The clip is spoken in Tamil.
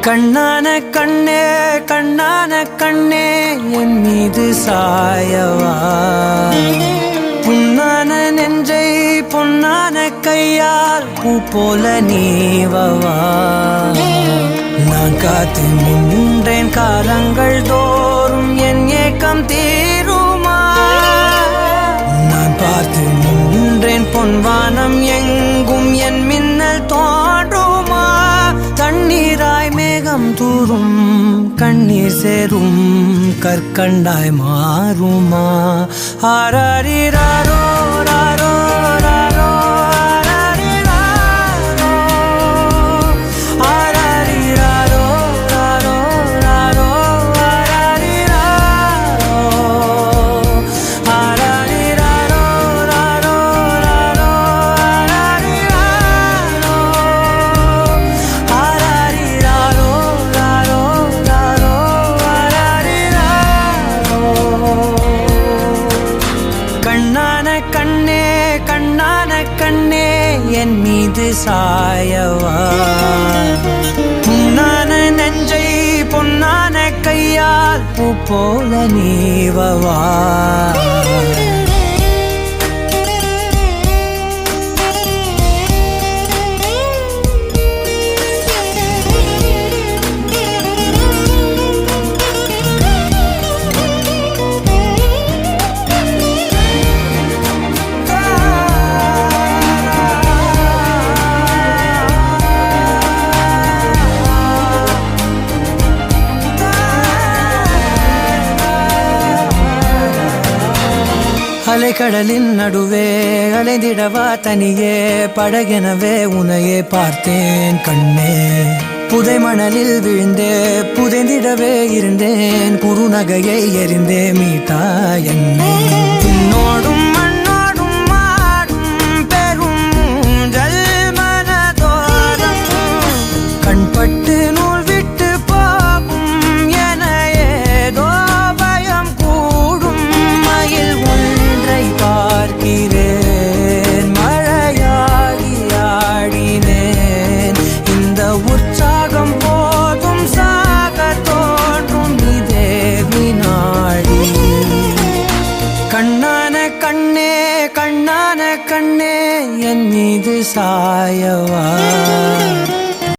கண்ணான கண்ணே கண்ணான கண்ணே என் மீது சாயவா புண்ணான நெஞ்சை பொன்னான கையால் பூ போல நீவவா நான் காத்து நின்றேன் காலங்கள் தோறும் என் ஏக்கம் தீருமா நான் பார்த்து நின்றேன் பொன்வானம் எங்கும் என் மின்னல் தோன்றுமா தண்ணீராய் மேகம் தூரும் கண்ணீர் சேரும் கற்கண்டாய் மாறுமா ஆராரிராரோ ராரோ ராரோ கண்ணே கண்ணான கண்ணே என் மீது சாயவா புண்ணான நெஞ்சை பொன்னான கையால் பூ போல நீவவா அலைக்கடலின் நடுவே அலைந்திடவா தனியே படகெனவே உனையே பார்த்தேன் கண்ணே புதை மணலில் விழுந்தே புதைந்திடவே இருந்தேன் குறுநகையை எறிந்தே மீட்டா என்னை உன்னோடும் மண்ணோடும் மாடும் பெரும் ஊஞ்சல் மனதோரம் கண்பட்டு நூல் விட்டு போகும் என ஏதோ பயம் கூடும் மயில் பார்க்கிறேன் மழையாகி ஆடினேன் இந்த உற்சாகம் போதும் சாக தோன்றும் இதே வினாடி கண்ணான கண்ணே கண்ணான கண்ணே என் மீது சாயவா